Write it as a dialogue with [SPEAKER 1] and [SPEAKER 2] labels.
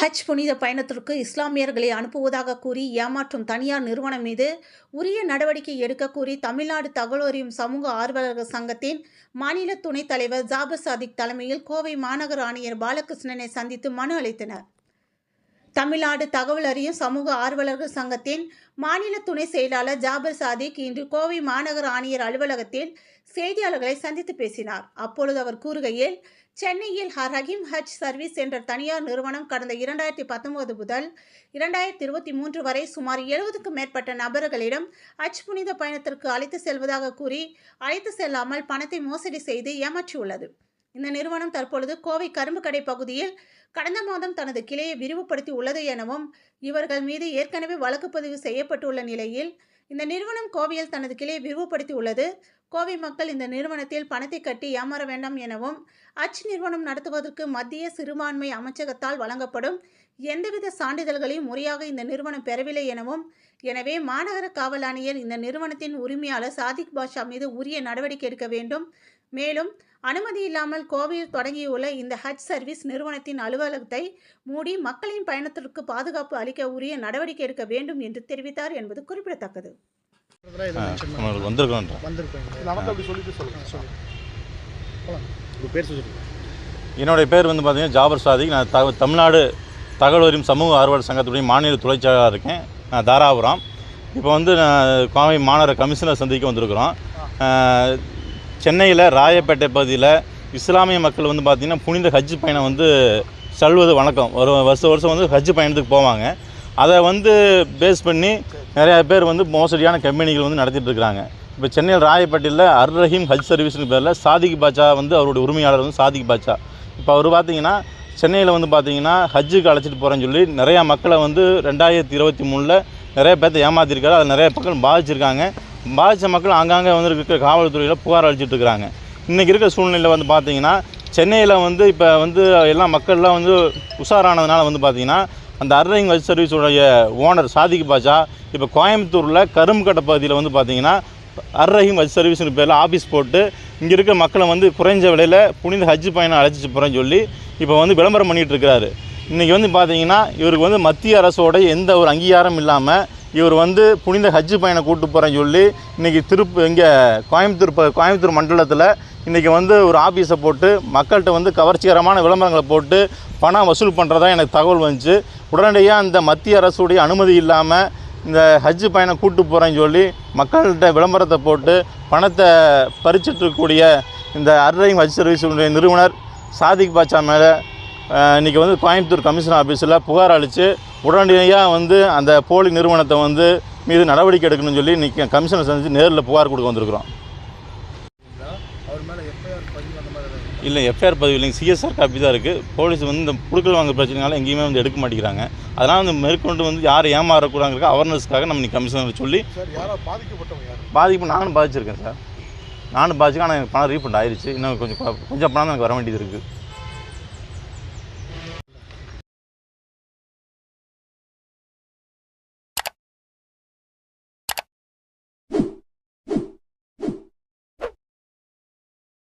[SPEAKER 1] ஹஜ் புனித பயணத்திற்கு இஸ்லாமியர்களை அனுப்புவதாக கூறி ஏமாற்றும் தனியார் நிறுவனம் மீது உரிய நடவடிக்கை எடுக்க கூறி தமிழ்நாடு தகவல் அறியும் சமூக ஆர்வலர்கள் சங்கத்தின் மாநில துணைத் தலைவர் ஜாபர் சாதிக் தலைமையில் கோவை மாநகர ஆணையர் பாலகிருஷ்ணனை சந்தித்து மனு அளித்தனர். தமிழ்நாடு தகவல் அறியும் சமூக ஆர்வலர்கள் சங்கத்தின் மாநில துணை செயலாளர் ஜாபர் சாதிக் இன்று கோவை மாநகர ஆணையர் அலுவலகத்தில் செய்தியாளர்களை சந்தித்து பேசினார். அப்பொழுது அவர் கூறுகையில், சென்னையில் ரஹீம் ஹஜ் சர்வீஸ் என்ற தனியார் நிறுவனம் கடந்த 2019 முதல் 2023 வரை சுமார் 70க்கும் மேற்பட்ட நபர்களிடம் ஹஜ் புனித பயணத்திற்கு அழைத்து செல்வதாக கூறி அழைத்து செல்லாமல் பணத்தை மோசடி செய்து ஏமாற்றியுள்ளது. இந்த நிறுவனம் தற்பொழுது கோவை கரும்புக்கடை பகுதியில் கடந்த மாதம் தனது கிளையை விரிவுபடுத்தி உள்ளது எனவும், இவர்கள் மீது ஏற்கனவே வழக்கு பதிவு செய்யப்பட்டுள்ள நிலையில் இந்த நிறுவனம் கோவையில் தனது கிளையை விரிவுபடுத்தி உள்ளது. கோவை மக்கள் இந்த நிறுவனத்தில் பணத்தை கட்டி ஏமாற வேண்டாம் எனவும், ஹஜ் நிறுவனம் நடத்துவதற்கு மத்திய சிறுபான்மை அமைச்சகத்தால் வழங்கப்படும் எந்தவித சான்றிதழ்களையும் முறையாக இந்த நிறுவனம் பெறவில்லை எனவும், எனவே மாநகர காவல் ஆணையர் இந்த நிறுவனத்தின் உரிமையாளர் சாதிக் பாஷா மீது உரிய நடவடிக்கை எடுக்க வேண்டும். மேலும் அனுமதி இல்லாமல் கோவையில் தொடங்கியுள்ள இந்த ஹஜ் சர்வீஸ் நிறுவனத்தின் அலுவலகத்தை மூடி மக்களின் பயணத்திற்கு பாதுகாப்பு அளிக்க உரிய நடவடிக்கை எடுக்க வேண்டும் என்று தெரிவித்தார் என்பது குறிப்பிடத்தக்கது.
[SPEAKER 2] என்னுடைய பேர் வந்து பார்த்தீங்கன்னா ஜாபர் சாதிக். நான் தமிழ்நாடு தகவல் அறியும் சமூக ஆர்வலர் சங்கத்துடைய மாநில துணை செயலாளராக இருக்கேன். நான் தாராபுரம். இப்போ வந்து கோவை மாநகர கமிஷனர் சந்திக்க வந்திருக்கிறோம். சென்னையில் ராயப்பேட்டை பகுதியில் இஸ்லாமிய மக்கள் வந்து பார்த்திங்கன்னா புனித ஹஜ் பயணம் வந்து செல்வது வழக்கம். ஒரு வருஷம் வந்து ஹஜ் பயணத்துக்கு போவாங்க. அதை வந்து பேஸ் பண்ணி நிறையா பேர் வந்து மோசடியான கம்பெனிகள் வந்து நடத்திட்டு இருக்கிறாங்க. இப்போ சென்னையில் ராயப்பேட்டையில் ரஹீம் ஹஜ் சர்வீஸ்னு பேரில் சாதிக் பாஷா வந்து அவருடைய உரிமையாளர் வந்து சாதிக் பாஷா. இப்போ அவர் பார்த்திங்கன்னா சென்னையில் வந்து பார்த்திங்கன்னா ஹஜ்ஜுக்கு அழைச்சிட்டு போகிறேன்னு சொல்லி நிறையா மக்களை வந்து 2023 நிறைய பேர்த்த ஏமாற்றிருக்காரு. அதில் நிறைய மக்கள் பாதிச்சிருக்காங்க. பாதித்த மக்கள் ஆங்காங்கே வந்து இருக்கிற காவல்துறையில் புகார் அளிச்சிட்டு இருக்கிறாங்க. இன்றைக்கி இருக்கிற சூழ்நிலையில் வந்து பார்த்திங்கன்னா சென்னையில் வந்து இப்போ வந்து எல்லா மக்கள்லாம் வந்து உஷாரானதுனால வந்து பார்த்திங்கன்னா அந்த ரஹீம் ஹஜ் சர்வீஸுடைய ஓனர் சாதிக் பாஷா இப்போ கோயம்புத்தூரில் கரும்புக்கடை பகுதியில் வந்து பார்த்திங்கன்னா ரஹீம் ஹஜ் சர்வீஸ்னு பேரில் ஆஃபீஸ் போட்டு இங்கே இருக்கிற மக்களை வந்து குறைஞ்ச விலையில் புனித ஹஜ் பயணம் அழைச்சிட்டு போகிறேன்னு சொல்லி இப்போ வந்து விளம்பரம் பண்ணிகிட்டு இருக்கிறாரு. இன்றைக்கி வந்து பார்த்திங்கன்னா இவருக்கு வந்து மத்திய அரசோட எந்த ஒரு அங்கீகாரம் இல்லாமல் இவர் வந்து புனித ஹஜ் பயணம் கூட்டு போகிறேன்னு சொல்லி இன்றைக்கி இங்கே கோயம்புத்தூர் மண்டலத்தில் இன்றைக்கி வந்து ஒரு ஆஃபீஸை போட்டு மக்கள்கிட்ட வந்து கவர்ச்சிகரமான விளம்பரங்களை போட்டு பணம் வசூல் பண்ணுறதா எனக்கு தகவல் வந்துச்சு. உடனடியாக அந்த மத்திய அரசுடைய அனுமதி இல்லாமல் இந்த ஹஜ் பயணம் கூட்டு போகிறேன்னு சொல்லி மக்கள்கிட்ட விளம்பரத்தை போட்டு பணத்தை பறிச்சிட்ருக்கக்கூடிய இந்த ரஹீம் ஹஜ் சர்வீஸுடைய நிறுவனர் சாதிக் பாஷா மேலே இன்றைக்கி வந்து கோயம்புத்தூர் கமிஷனர் ஆஃபீஸில் புகார் அளித்து உடனடியாக வந்து அந்த போலி நிறுவனத்தை வந்து மீது நடவடிக்கை எடுக்கணும்னு சொல்லி இன்றைக்கி கமிஷனர் சந்தித்து நேரில் புகார் கொடுக்க வந்திருக்கிறோம். இல்லை, எஃப்ஐஆர் பதிவு இல்லைங்க, சிஎஸ்ஆர் காப்பி தான் இருக்குது. போலீஸ் வந்து இந்த புழுக்கள் வாங்க பிரச்சனைனால எங்கேயுமே வந்து எடுக்க மாட்டேங்கிறாங்க. அதனால் வந்து மேற்கொண்டு வந்து யார் ஏமாறக்கூடாதுங்கிற அவேர்னஸ்க்காக நம்ம இன்றைக்கி கமிஷனர் சொல்லி நானும் பாதிச்சிருக்கேன் சார். நானும் பாதிச்சிருக்கேன். ஆனால் எனக்கு பணம் ரீஃபண்ட் ஆயிடுச்சு. இன்னும் கொஞ்சம் பணம் தான் எனக்கு வர வேண்டியது இருக்குது.